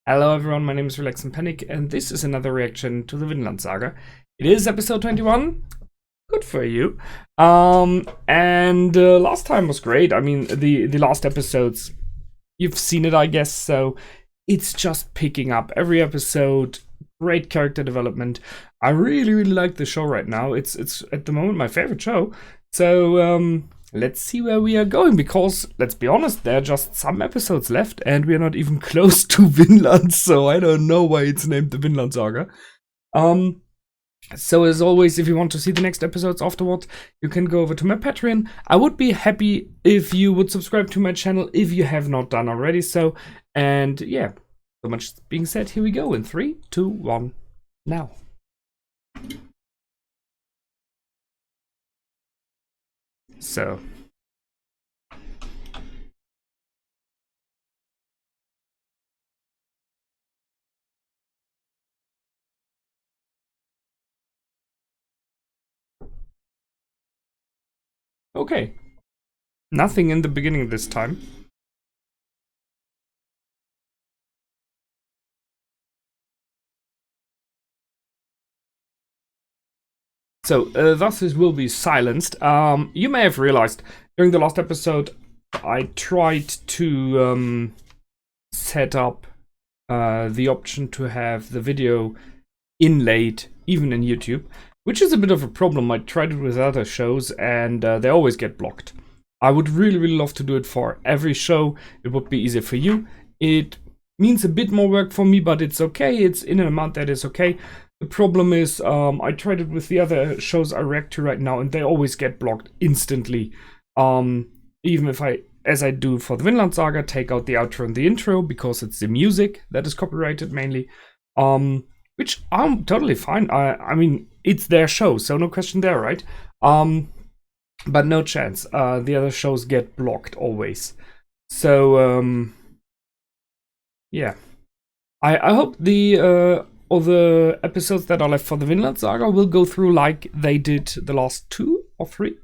Hello everyone, my name is Relax and Panic, and this is another reaction to the Vinland Saga. It is episode 21. Good for you. And last time was great. I mean, the last episodes, you've seen it, I guess, so it's just picking up every episode. Great character development. I really like the show right now. It's at the moment my favorite show. So let's see where we are going, because let's be honest, there are just some episodes left and we are not even close to Vinland, so I don't know why it's named the Vinland Saga. So as always, if you want to see the next episodes afterwards, you can go over to my Patreon. I would be happy if you would subscribe to my channel if you have not done already so. And yeah, so much being said, here we go in 3, 2, 1, now. So. Okay. Nothing in the beginning this time. So, thus this will be silenced. You may have realized, during the last episode, I tried to set up the option to have the video inlaid, even in YouTube, which is a bit of a problem. I tried it with other shows, and they always get blocked. I would really love to do it for every show. It would be easier for you. It means a bit more work for me, but it's okay. It's in an amount that is okay. The problem is, I tried it with the other shows I react to right now, and they always get blocked instantly. Even if as I do for the Vinland Saga, take out the outro and the intro, because it's the music that is copyrighted mainly. Which I'm totally fine. I mean, it's their show, so no question there, right? But no chance. The other shows get blocked always. So, yeah. I hope all the episodes that are left for the Vinland Saga will go through like they did the last 2 or 3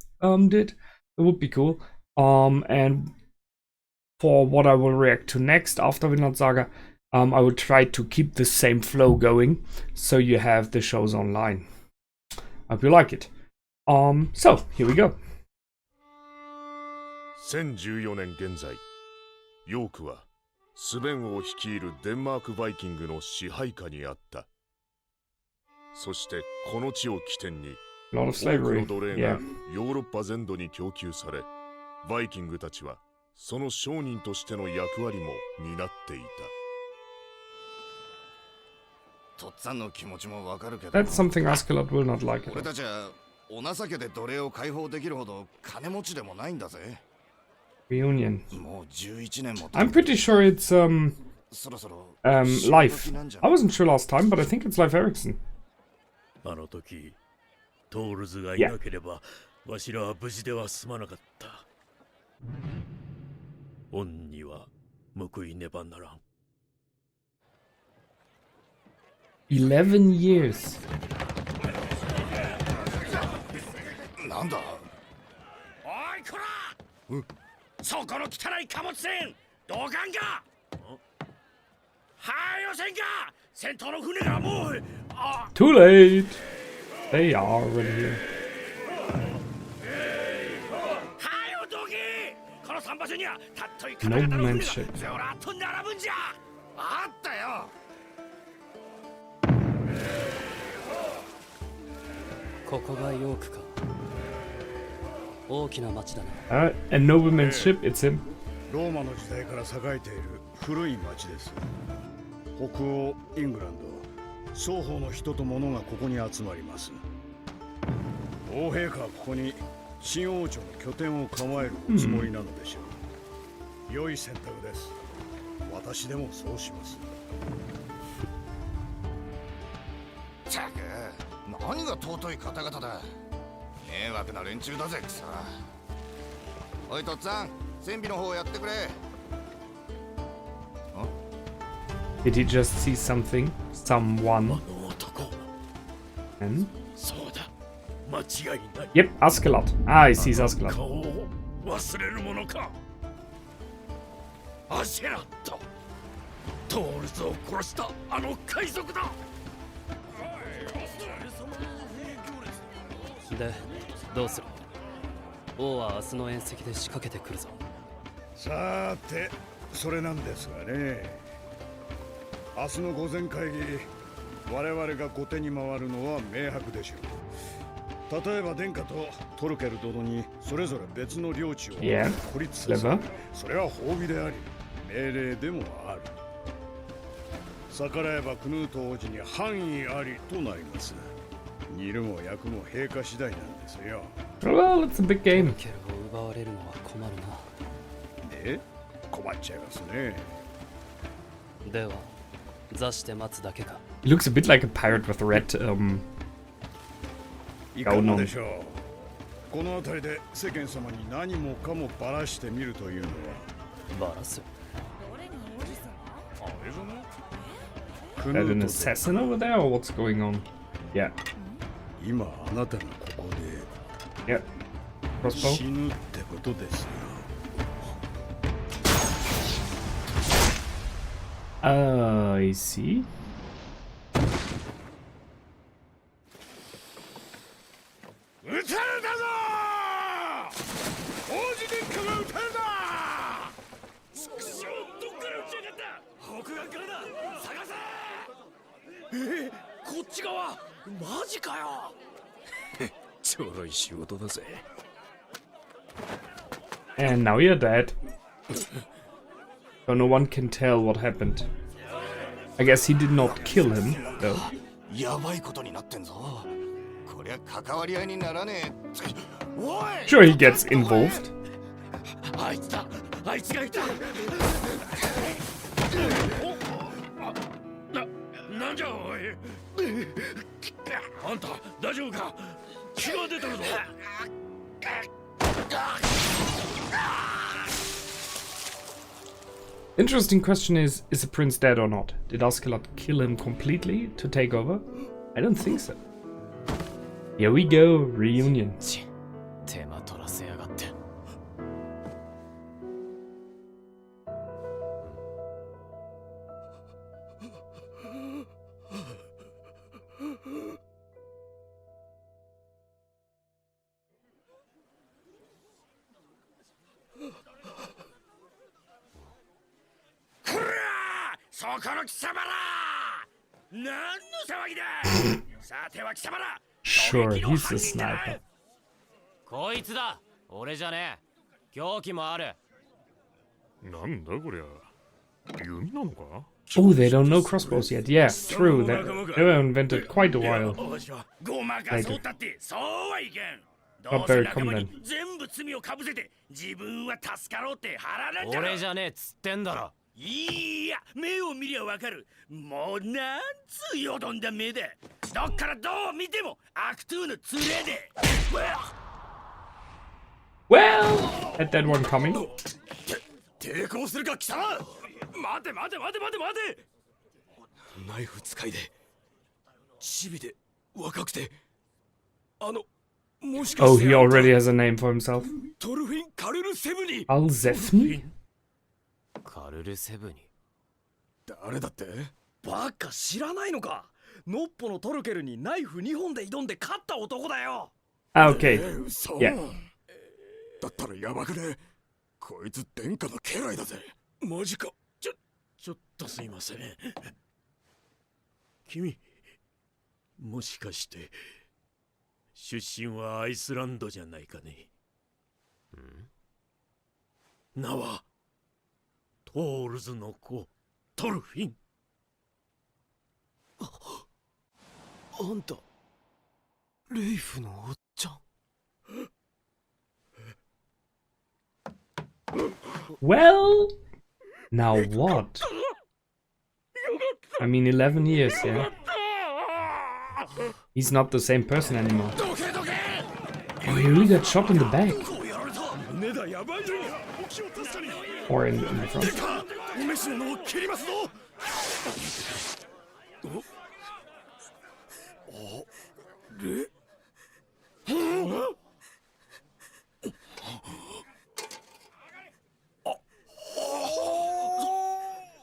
did. It would be cool. And for what I will react to next after Vinland Saga, I will try to keep the same flow going, so you have the shows online. Hope you like it. So, here we go. 1014年現在、ヨークはスベン王率いるデンマークバイキングの支配下にあった。そしてこの地を起点に、多くの奴隷がヨーロッパ全土に供給され、バイキングたちはその商人としての役割も担っていた。 That's something Askeladd will not like. Reunion. I'm pretty sure it's Life. I wasn't sure last time, but I think it's Life Erickson. Yeah. 11 years. なんだ。おいこら。そこの汚い貨物船。どかんか。はいよせんか。戦闘の船がもう。Too late. They are already here. はいよどけ。この桟橋にはたっとい方々の船がずらっと並ぶんじゃ。あったよ。 A nobleman's ship, it's him. ローマの時代から栄えている古い町です。北欧イングランド、双方の人と物がここに集まります。王陛下はここに新王朝の拠点を構えるおつもりなのでしょう。良い選択です。私でもそうします。ったく、何が尊い方々だ。迷惑な連中だぜ、くそ。おいとっつぁん、船尾の方やってくれ。Did he just see something? Someone? And? Yep, Askeladd. Ah, he sees Askeladd. トールズを殺したあの海賊だ。で、どうする？王は明日の宴席で仕掛けてくるぞ。さーて、それなんですがね。明日の午前会議、我々が後手に回るのは明白でしょう。例えば殿下とトルケル殿にそれぞれ別の領地を孤立させる、それは褒美であり命令でもある。逆らえばクヌート王子に範囲ありとなります。煮るも焼くも陛下次第なんですよ。Well, it's a big game. トルケルを奪われるのは困るな。で、困っちゃいますね。では、座して待つだけか。He looks a bit like a pirate with red いかがでしょう。この辺りで世間様に何もかもばらしてみるというのは。バラす。Is that an assassin over there or what's going on? Yeah. 今あなたがここで Yeah. Crossbow. 死ぬってことですよ。I see. 撃たれたぞー。王子殿下が撃たれた。どっから撃ちやがった。北岸からだ。探せ。こっち側。マジかよ。ちょろい仕事だぜ。And now you're dead. So no one can tell what happened. I guess he did not kill him, though. やばいことになってんぞ。こりゃ関わり合いにならねえ。おい。 Sure, he gets involved. あいつだ。あいつがいた。なんじゃおい。あんた大丈夫か。血が出てるぞ。Interesting question is the prince dead or not? Did Askeladd kill him completely to take over? I don't think so. Here we go, reunion. 手間取らせやがって。そこの貴様ら。何の騒ぎだ。さては貴様ら。 Sure, he's the sniper. こいつだ。俺じゃねえ。凶器もある。なんだこりゃ。弓なのか？ Oh, they don't know crossbows yet. Yeah, true. They were invented quite a while. ごまかそうったってそうはいけん。 Not very common. 全部罪をかぶせて自分は助かろうって腹なんじゃろ。俺じゃねえっつってんだろ。いや、目を見りゃわかる。もうなんつうよどんだ目だ。どっからどう見てもアクトゥーの連れで。Well, had that one coming. 抵抗するか貴様。待て待て待て待て待て。ナイフ使いでチビで若くてもしかして Oh, he already has a name for himself. トルフィン・カルル・セブニ。 Alzefni? カルルセブに。誰だって？バカ知らないのか。ノッポのトルケルにナイフ2本で挑んで勝った男だよ。Ah, okay. 嘘。 Yeah. だったらやばくね。こいつ殿下の家来だぜ。マジか。ちょっとすいません。君、もしかして出身はアイスランドじゃないかね。名はトールズの子トルフィン。あんたレイフのおっちゃん。Well, now what? I mean, 11 years, yeah? He's not the same person anymore. Oh, he really got shot in the back. Or in the front. お召し物を切りますぞ。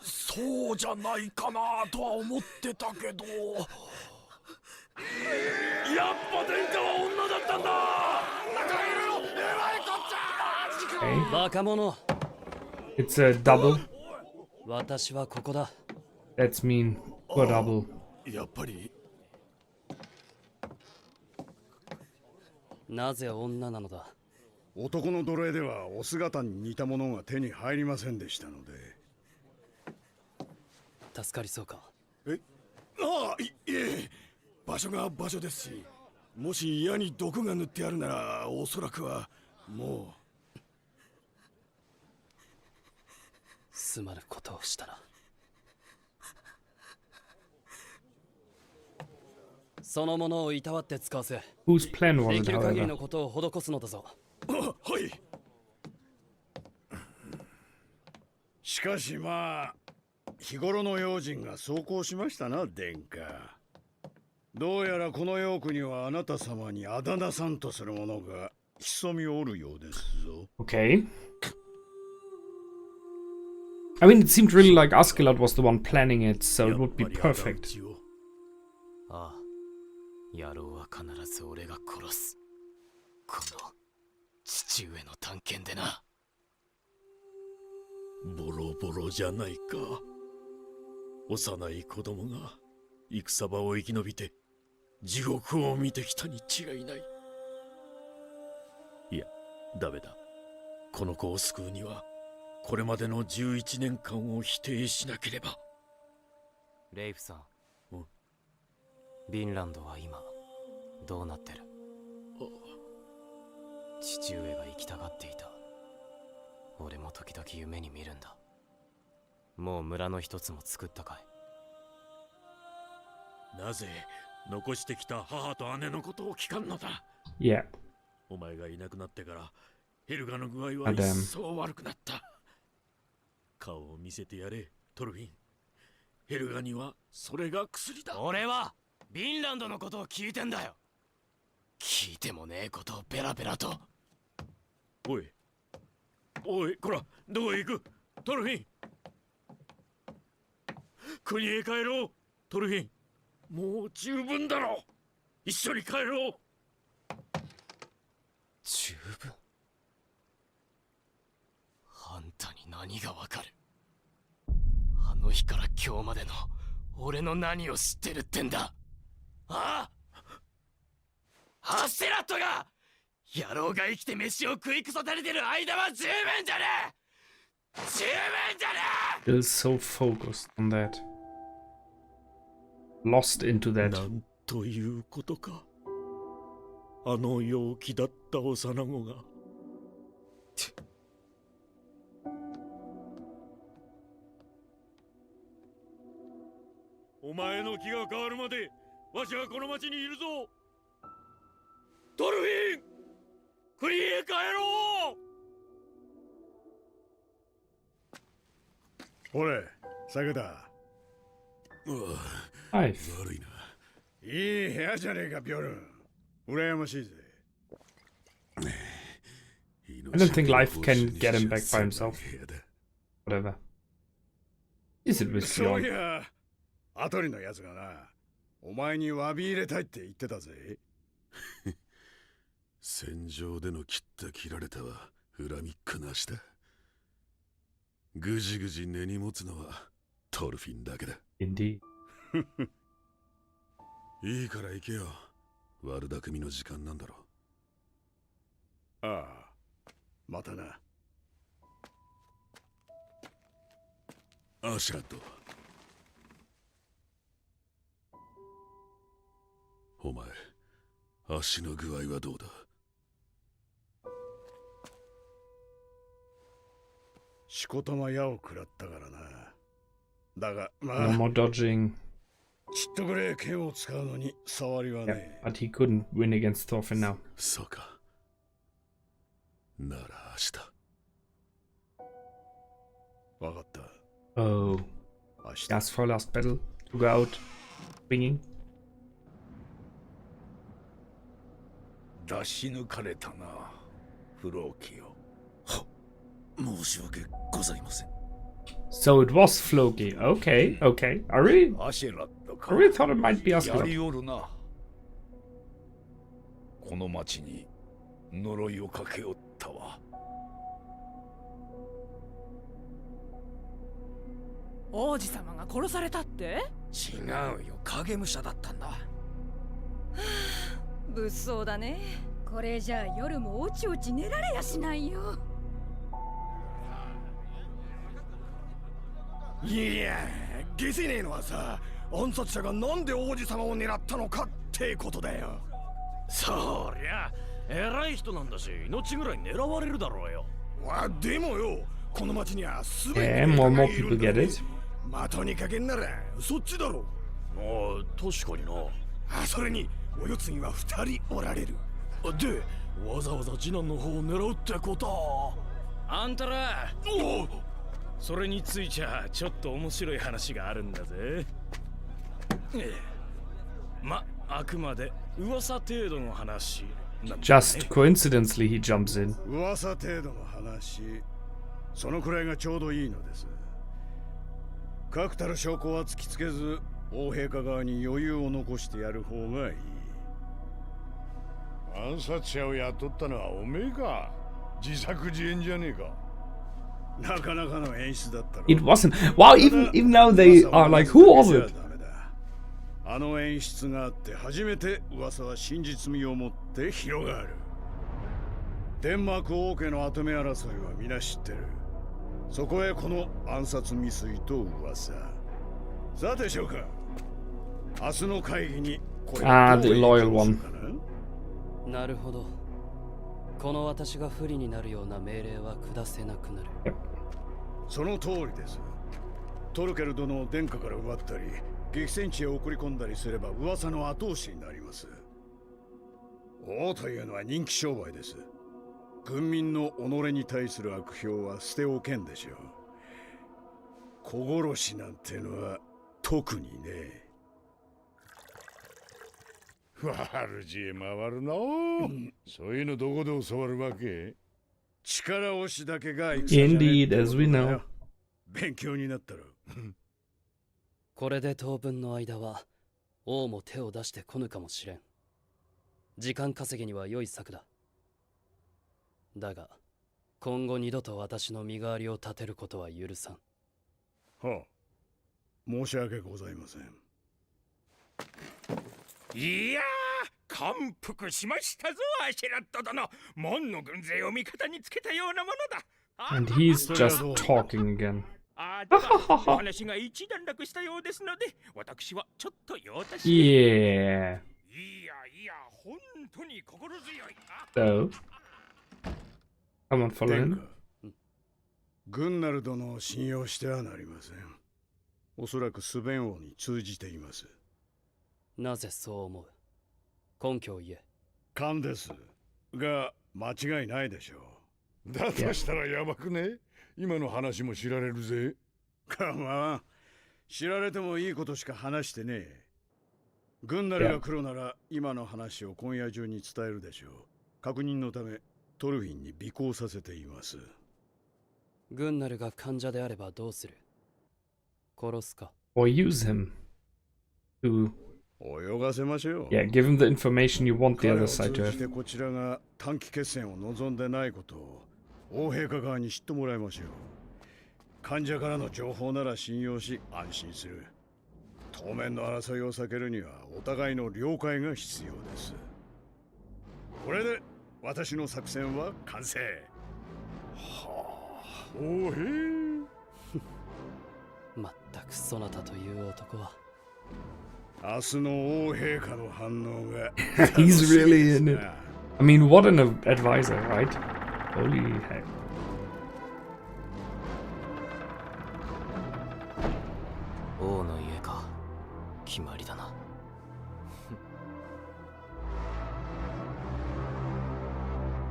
そうそうじゃないかなとは思ってたけど、やっぱ殿下は女だったんだ。中いるよ、えらいこっちゃ。 Okay. バカ者。 It's a double. 私はここだ。 That's mean for double. やっぱりなぜ女なのだ。男の奴隷ではお姿に似たものが手に入りませんでしたので。助かりそうか。いえ、場所が場所ですし、もし矢に毒が塗ってあるならおそらくはもう。すまぬことをしたな。そのものをいたわって使わせ、 Whose plan was で it, きる限り however? のことを施すのだぞ。はい。しかしまあ日頃の用心が奏功しましたな、殿下。どうやらこのヨークにはあなた様にあだ名さんとする者が潜みおるようですぞ。 Okay. I mean, it seemed really like Askeladd was the one planning it, so it would be perfect. ああ、野郎は必ず俺が殺す。この父上の探検でな。ボロボロじゃないか。幼い子供が戦場を生き延びて地獄を見てきたに違いない。いや、ダメだ。この子を救うにはこれまでの11年間を否定しなければ。レイフさん、ヴィンランドは今どうなってる？父上が行きたがっていた。俺も時々夢に見るんだ。もう村の一つも作ったかい？なぜ残してきた母と姉のことを聞かんのだ？ Yeah. お前がいなくなってからヘルガの具合は一層悪くなった。顔を見せてやれ、トルフィン。ヘルガにはそれが薬だ。俺はヴィンランドのことを聞いてんだよ。聞いてもねえことをペラペラと。おいこら、どこへ行く？トルフィン、国へ帰ろう。トルフィン、もう十分だろう。一緒に帰ろう。十分？あんたに何がわかる？あの日から今日までの俺の何を知ってるってんだ。ああ、アセラットが野郎が生きて飯を食いくさされてる間は十分じゃねえ。十分じゃねえ。 Still so focused on that. Lost into な that. んということか。あの陽気だった幼子が。お前の気が変わるまでわしはこの町にいるぞ。トルフィン、国へ帰ろう。ほれ、酒だ。Hi. 悪いな。いい部屋じゃねえか、ビョルン。羨ましいぜ。I don't think life can get him back by himself. Whatever. Is it with そうい Bjorn? や、アトリのやつがな、お前に詫び入れたいって言ってたぜ。戦場での切った切られたは恨みっこなしだ。ぐじぐじ根に持つのはトルフィンだけだ。Indeed. いいから行けよ。悪巧みの時間なんだろああ、またな。アシュラッド。お前、足の具合はどうだ？しこたま矢を食らったからな。だが、ま No あ、 more dodging. ちっとくれ剣を使うのに触りは Yeah, ね but he couldn't win against Thorfinn now. そうか。なら明日。え。わかった。 Oh. 明日。 That's for last battle. To go out swinging. 出し抜かれたな、不老記よ。申し訳ございません。So it was Floki. Okay, okay. I really thought it might be や Askeladd. りおるな。この町に呪いをかけおったわ。王子様が殺されたって？違うよ、影武者だったんだ。物騒だね。これじゃあ夜もおちおち寝られやしないよ。いや、下せねえのはさ、暗殺者がなんで王子様を狙ったのかってことだよ。そりゃ偉い人なんだし、命ぐらい狙われるだろうよ。でもよ、この町にはすべて more people get it. 的にかけんならそっちだろ。ああ、確かにな。それにお世継ぎは2人おられる。で、わざわざ次男の方を狙うってことは。あんたら、それについちゃちょっと面白い話があるんだぜ。あくまで噂程度の話なんだね。 Just coincidentally, he jumps in. 噂程度の話、そのくらいがちょうどいいのです。確たる証拠は突きつけず、王陛下側に余裕を残してやる方がいい。暗殺者を雇ったのはおめえか。自作自演じゃねえか。なかなかの演出だったろ。 It wasn't. Wow, even now they are like, who was it? あの演出があって初めて噂は真実味を持って広がる。デンマーク王家の跡目争いは皆知ってる。そこへこの暗殺未遂と噂。さてしょうか、明日の会議にこれ the loyal one. なるほど。この私が不利になるような命令は下せなくなる。その通りです。トルケル殿を殿下から奪ったり激戦地へ送り込んだりすれば噂の後押しになります。王というのは人気商売です。軍民の己に対する悪評は捨ておけんでしょう。小殺しなんてのは特にね。主へ回るな。そういうのどこで教わるわけ？力押しだけが戦じゃねえって Indeed, as we know. 勉強になったろ。これで当分の間は王も手を出してこぬかもしれん。時間稼ぎには良い策だ。だが今後二度と私の身代わりを立てることは許さん。はあ、申し訳ございません。いやー、感服しましたぞ、アシェラット殿。門の軍勢を味方につけたようなものだ。And he's just talking again. ではお話が一段落したようですので、私はちょっと用足し。Yeah. 本当に心強い。So, come on, follow him. グンナル殿を信用してはなりません。おそらくスベン王に通じています。なぜそう思う？根拠を言え。勘ですが間違いないでしょう。だとしたらやばくね？今の話も知られるぜ。かまあ、知られてもいいことしか話してねえ。グンナルが来るなら今の話を今夜中に伝えるでしょう。確認のためトルフィンに尾行させています。グンナルが患者であればどうする？殺すか？ Or use him to... 泳がせましょう。Yeah, give him the information you want the other side to 彼を通じて have. こちらが短期決戦を望んでないことを王陛下側に知ってもらいましょう。患者からの情報なら信用し安心する。当面の争いを避けるにはお互いの了解が必要です。これで私の作戦は完成。はあ、おへまったくそなたという男は。明日の王陛下の反応が He's really in it. I mean, what an advisor, right? Holy heck. 王の家か。決まりだな。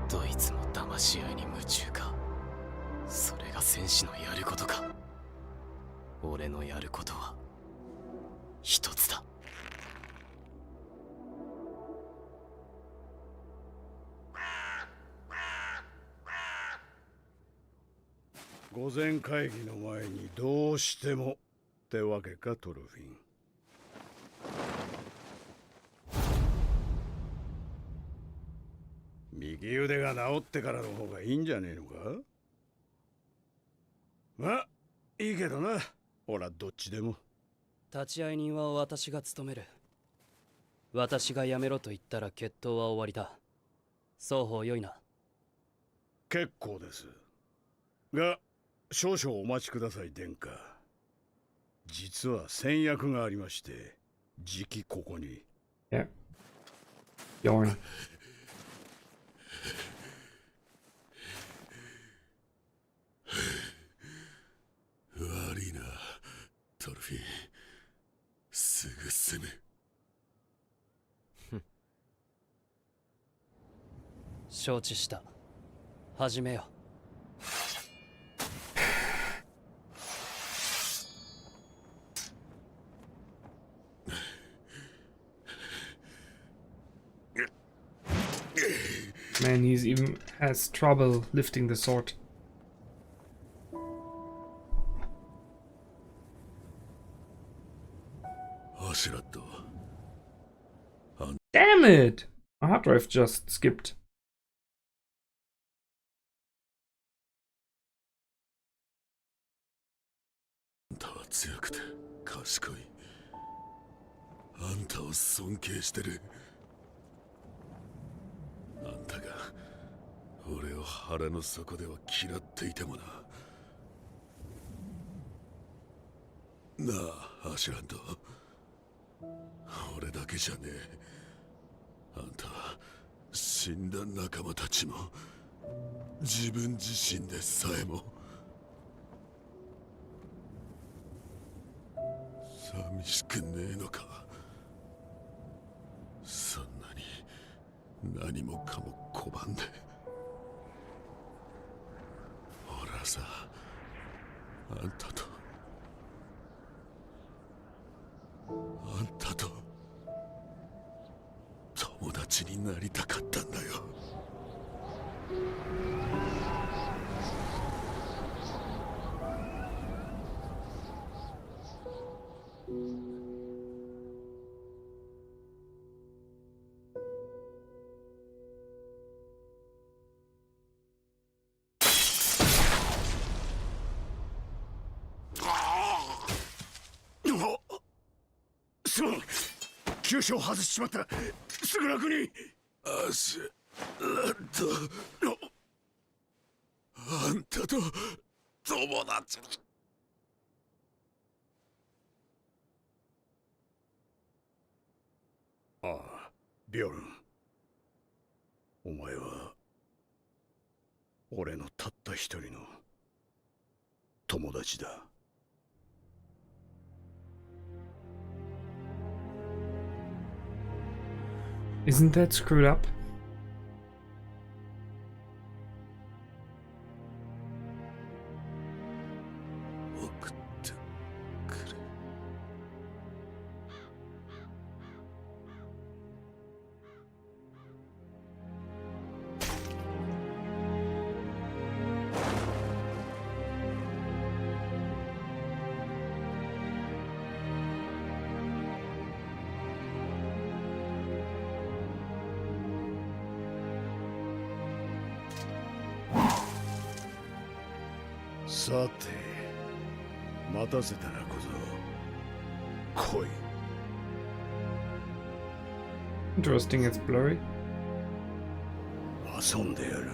どいつも騙し合いに夢中か。それが戦士のやることか。俺のやることは一つだ。午前会議の前にどうしてもってわけか、トルフィン。右腕が治ってからの方がいいんじゃねえのか？まあいいけどな、ほらどっちでも。立会人は私が務める。私がやめろと言ったら決闘は終わりだ。双方良いな。結構ですが、少々お待ちください殿下。実は戦略がありまして、じきここに。Yeah. Yarn. 悪いな、トルフィン。すぐ済む。承知した。始めよ。Man, he's even has trouble lifting the sword. Askeladd. Damn it! My hard drive just skipped. Anta wa tsuyoku te kashikoi. Anta o sonkei shiteru. Anta ga ore o hara no soko de wa kiratte ite mo na. Naあ、Askeladd。俺だけじゃねえ。あんたは死んだ仲間たちも自分自身でさえも寂しくねえのか。そんなに何もかも拒んで。俺はさ、あんたと友達になりたかったんだよ。すまん、急所を外しちまった。すぐ楽に。アシュラッド、あんたと友達に。ああ、ビョルン。お前は俺のたった一人の友達だ。Isn't that screwed up?さて、待たせたらこそ来い。Interesting, it's blurry. 遊んでやる。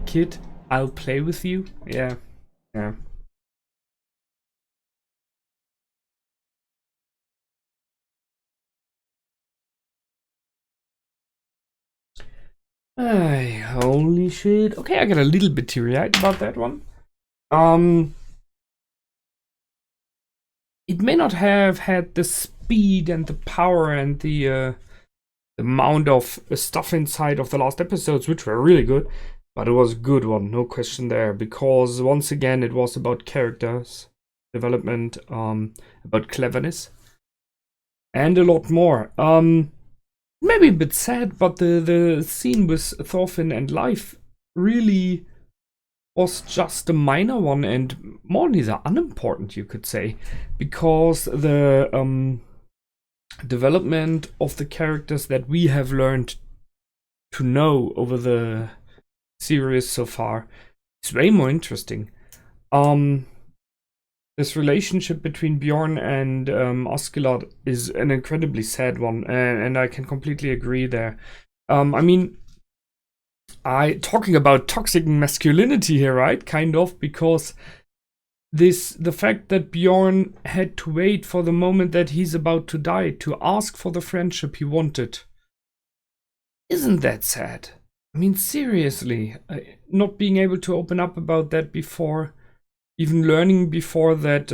Kid, I'll play with you? Yeah. Yeah. Ay, holy shit. Okay, I got a little bit teary-eyed about that one. It may not have had the speed and the power and the amount of stuff inside of the last episodes, which were really good, but it was a good one, no question there, because once again it was about characters development, about cleverness, and a lot more. Maybe a bit sad, but the scene with Thorfinn and Leif really was just a minor one and more or less unimportant, you could say, because the development of the characters that we have learned to know over the series so far is way more interesting. This relationship between Bjorn and Askeladd is an incredibly sad one, and I can completely agree there. I mean, talking about toxic masculinity here, right? Kind of, because the fact that Bjorn had to wait for the moment that he's about to die to ask for the friendship he wanted. Isn't that sad? I mean, seriously, not being able to open up about that before, even learning before that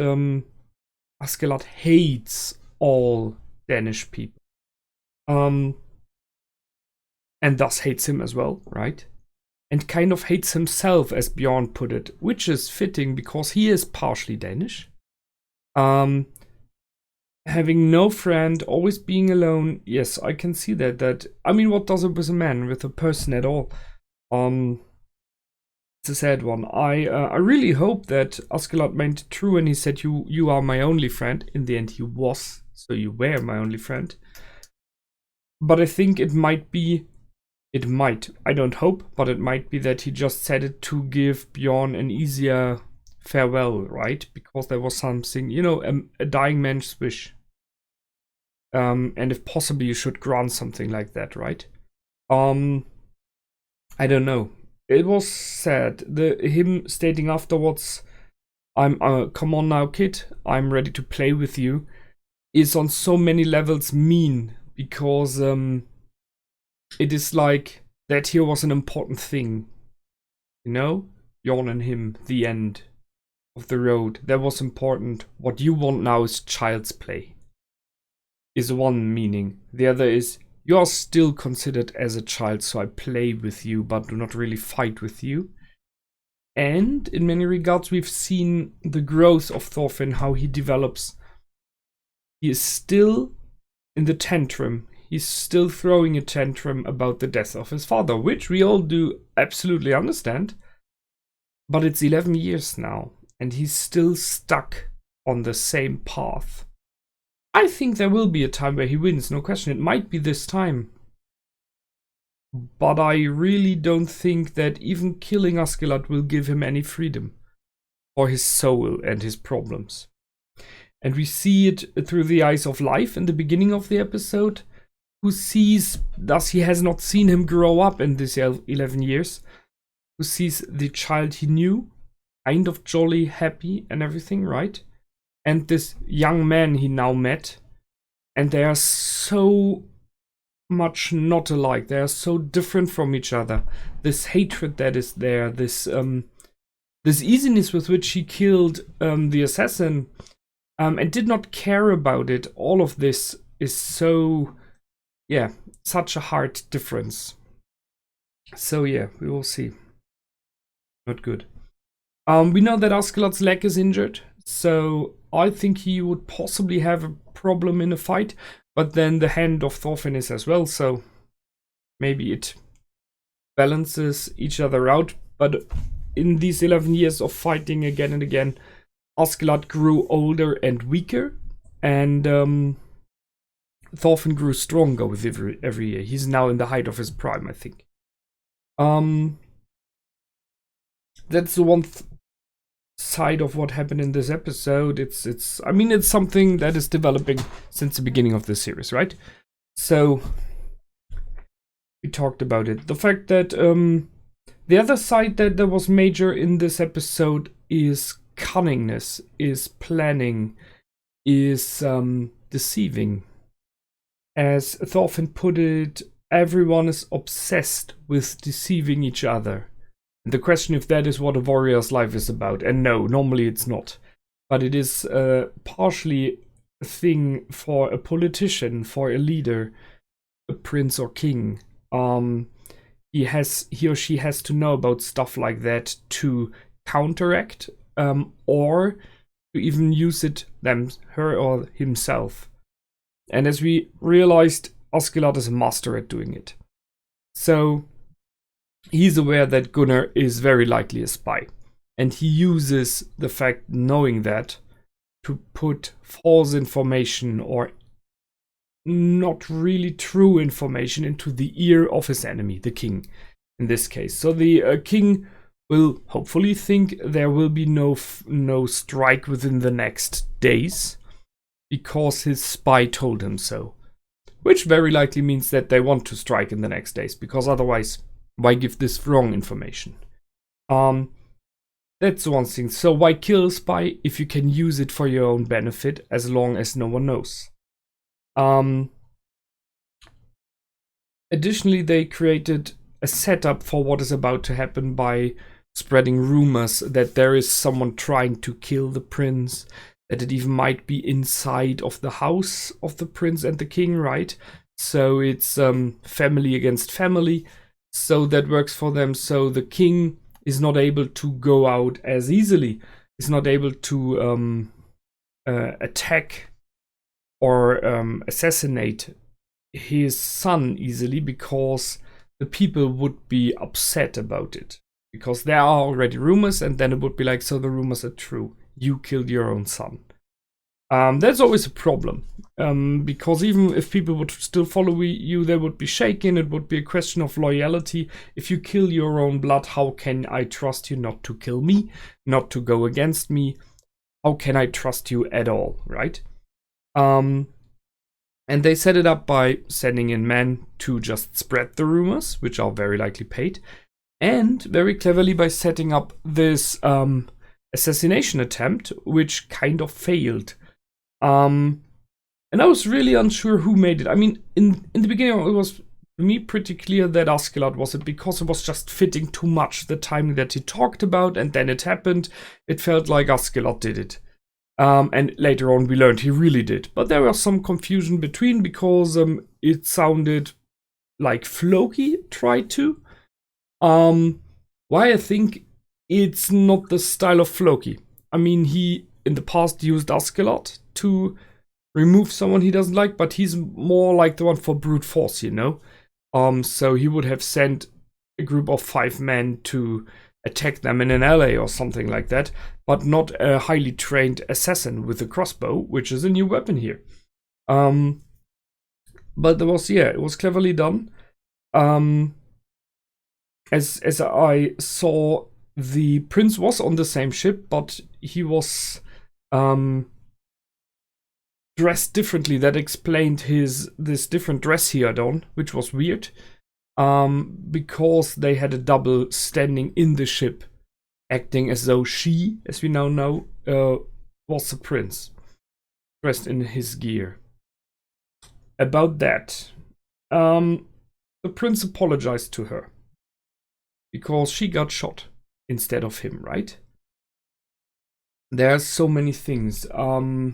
Askeladd hates all Danish people. And thus hates him as well, right? And kind of hates himself, as Bjorn put it, which is fitting because he is partially Danish. Having no friend, always being alone, yes, I can see that. I mean, what does it with a man, with a person at all? It's a sad one. I really hope that Askeladd meant it true and he said, you are my only friend. In the end, he was, so you were my only friend. But I think it might, I don't hope, but it might be that he just said it to give Bjorn an easier farewell, right? Because there was something, you know, a dying man's wish. And if possible, you should grant something like that, right? I don't know. It was sad. Him stating afterwards, come on now, kid, I'm ready to play with you, is on so many levels mean, because it is like that here was an important thing. You know? Bjorn and him, the end of the road. That was important. What you want now is child's play. Is one meaning. The other is, you are still considered as a child, so I play with you, but do not really fight with you. And in many regards, we've seen the growth of Thorfinn, how he develops. He is still in the tantrum. He's still throwing a tantrum about the death of his father, which we all do absolutely understand. But it's 11 years now, and he's still stuck on the same path. I think there will be a time where he wins, no question. It might be this time. But I really don't think that even killing Askeladd will give him any freedom for his soul and his problems. And we see it through the eyes of Life in the beginning of the episode, who sees, thus he has not seen him grow up in this 11 years, who sees the child he knew, kind of jolly, happy and everything, right? And this young man he now met, and they are so much not alike. They are so different from each other. This hatred that is there, this easiness with which he killed the assassin, and did not care about it. All of this is so, yeah, such a hard difference. So yeah, we will see. Not good. We know that Askeladd's leg is injured, so I think he would possibly have a problem in a fight, but then the hand of Thorfinn is as well, so maybe it balances each other out. But in these 11 years of fighting again and again, Askeladd grew older and weaker, and Thorfinn grew stronger with every year. He's now in the height of his prime, I think. That's the one side of what happened in this episode. I mean, it's something that is developing since the beginning of the series, right? So we talked about it. The fact that the other side that was major in this episode is cunningness, is planning, is deceiving. As Thorfinn put it, everyone is obsessed with deceiving each other. The question if that is what a warrior's life is about. And no, normally it's not. But it is partially a thing for a politician, for a leader, a prince or king. He or she has to know about stuff like that to counteract, or to even use it her or himself. And as we realized, Askeladd is a master at doing it. So he's aware that Gunnar is very likely a spy. And he uses the fact, knowing that, to put false information or not really true information into the ear of his enemy, the king, in this case. So the king will hopefully think there will be no strike within the next days, because his spy told him so. Which very likely means that they want to strike in the next days, because otherwise, why give this wrong information? That's one thing. So why kill a spy if you can use it for your own benefit, as long as no one knows? Additionally, they created a setup for what is about to happen by spreading rumors that there is someone trying to kill the prince, that it even might be inside of the house of the prince and the king, right? So it's family against family. So that works for them. So the king is not able to go out as easily, is not able to attack or assassinate his son easily, because the people would be upset about it. Because there are already rumors, and then it would be like, so the rumors are true. You killed your own son. That's always a problem. Because even if people would still follow you, they would be shaken. It would be a question of loyalty. If you kill your own blood, how can I trust you not to kill me? Not to go against me? How can I trust you at all, right? And they set it up by sending in men to just spread the rumors, which are very likely paid. And very cleverly by setting up this assassination attempt, which kind of failed. And I was really unsure who made it. I mean, in the beginning, it was for me pretty clear that Askeladd was it, because it was just fitting too much the timing that he talked about, and then it happened. It felt like Askeladd did it. And later on we learned he really did. But there was some confusion between, because it sounded like Floki tried to. Why I think it's not the style of Floki. I mean, he in the past used Askeladd to remove someone he doesn't like, but he's more like the one for brute force, you know? So he would have sent a group of 5 men to attack them in an alley or something like that, but not a highly trained assassin with a crossbow, which is a new weapon here. But there was, yeah, it was cleverly done. As I saw, the prince was on the same ship, but he was dressed differently. That explained this different dress he had on, which was weird. Because they had a double standing in the ship, acting as though she, as we now know, was the prince, dressed in his gear. About that, the prince apologized to her, because she got shot instead of him, right? There are so many things. I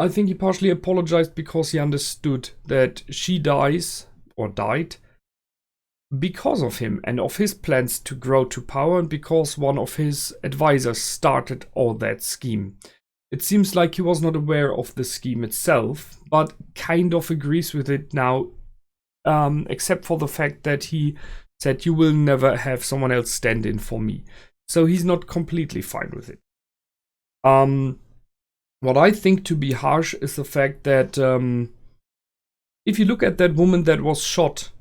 think he partially apologized because he understood that she dies, or died, because of him and of his plans to grow to power, and because one of his advisors started all that scheme. It seems like he was not aware of the scheme itself, but kind of agrees with it now, except for the fact that he said, you will never have someone else stand in for me. So he's not completely fine with it. What I think to be harsh is the fact that if you look at that woman that was shot,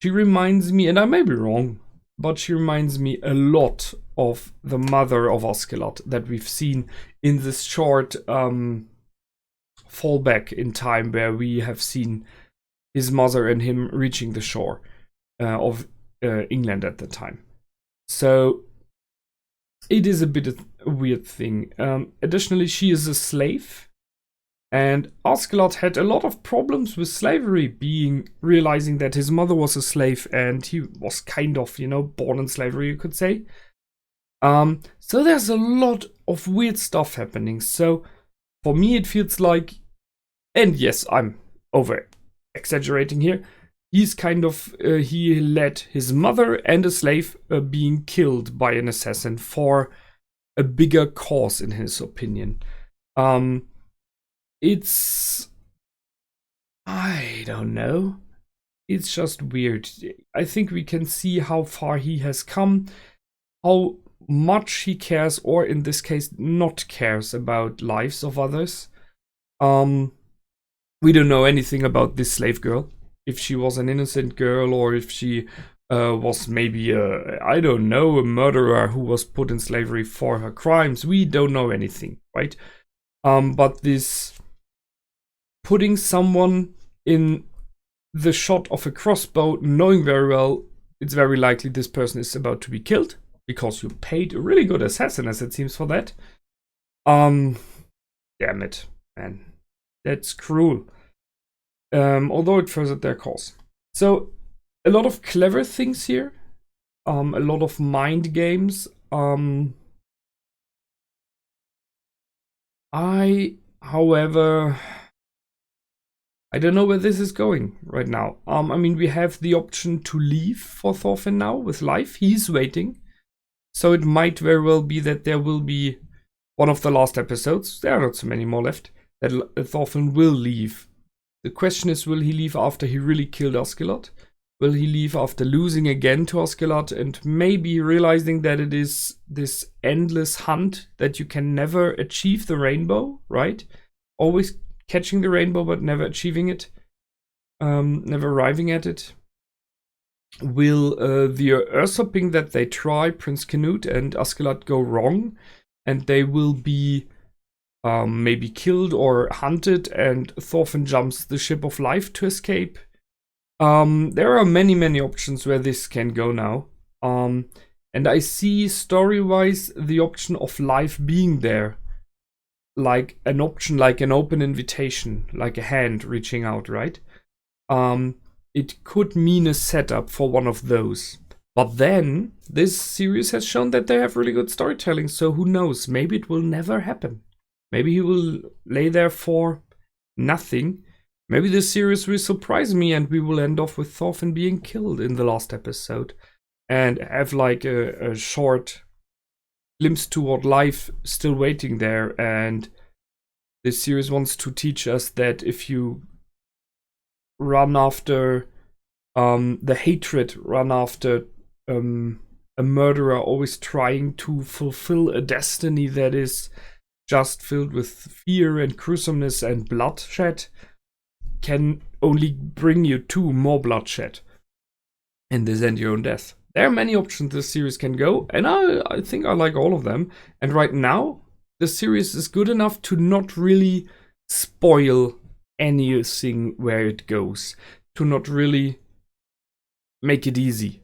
she reminds me, and I may be wrong, but she reminds me a lot of the mother of Askeladd that we've seen in this short fallback in time, where we have seen his mother and him reaching the shore of England at the time. So it is a bit of a weird thing. Additionally, she is a slave. And Askeladd had a lot of problems with slavery, realizing that his mother was a slave and he was kind of, born in slavery, you could say. So there's a lot of weird stuff happening. So for me, it feels like, and yes, I'm over exaggerating here, he's kind of, he let his mother and a slave being killed by an assassin for a bigger cause, in his opinion. It's, I don't know. it's just weird. I think we can see how far he has come, how much he cares, or in this case, not cares about lives of others. We don't know anything about this slave girl. If she was an innocent girl, or if she was maybe I don't know, a murderer who was put in slavery for her crimes. We don't know anything, right? But this putting someone in the shot of a crossbow, knowing very well it's very likely this person is about to be killed, because you paid a really good assassin, as it seems, for that. Damn it, man. That's cruel. Although it furthered their cause. So, a lot of clever things here. A lot of mind games. However, I don't know where this is going right now. I mean, we have the option to leave for Thorfinn now with life. He's waiting. So it might very well be that there will be one of the last episodes. There are not so many more left. That Thorfinn will leave. The question is, will he leave after he really killed Askeladd? Will he leave after losing again to Askeladd and maybe realizing that it is this endless hunt that you can never achieve the rainbow, right? Always catching the rainbow but never achieving it, never arriving at it. Will the usurping that they try, Prince Canute and Askeladd, go wrong, and they will be maybe killed or hunted, and Thorfinn jumps the ship of life to escape? There are many options where this can go now. And I see story-wise the option of life being there. Like an option, like an open invitation, like a hand reaching out, right? It could mean a setup for one of those. But then, this series has shown that they have really good storytelling, so who knows? Maybe it will never happen. Maybe he will lay there for nothing. Maybe this series will surprise me and we will end off with Thorfinn being killed in the last episode. And have like a short glimpse toward life still waiting there. And this series wants to teach us that if you run after the hatred, run after a murderer always trying to fulfill a destiny that is just filled with fear and gruesomeness and bloodshed, can only bring you to more bloodshed and this end your own death. There are many options this series can go, and I think I like all of them. And right now, the series is good enough to not really spoil anything where it goes, to not really make it easy.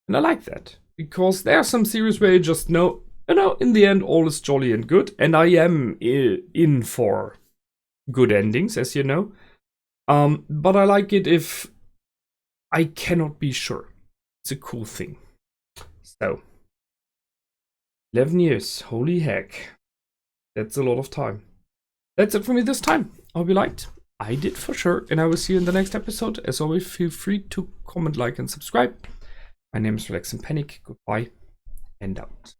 And I like that, because there are some series where you just know, in the end, all is jolly and good, and I am in for good endings, as you know. But I like it if I cannot be sure. It's a cool thing. So, 11 years, holy heck. That's a lot of time. That's it for me this time. I hope you liked. I did for sure, and I will see you in the next episode. As always, feel free to comment, like, and subscribe. My name is Relax and Panic. Goodbye and out.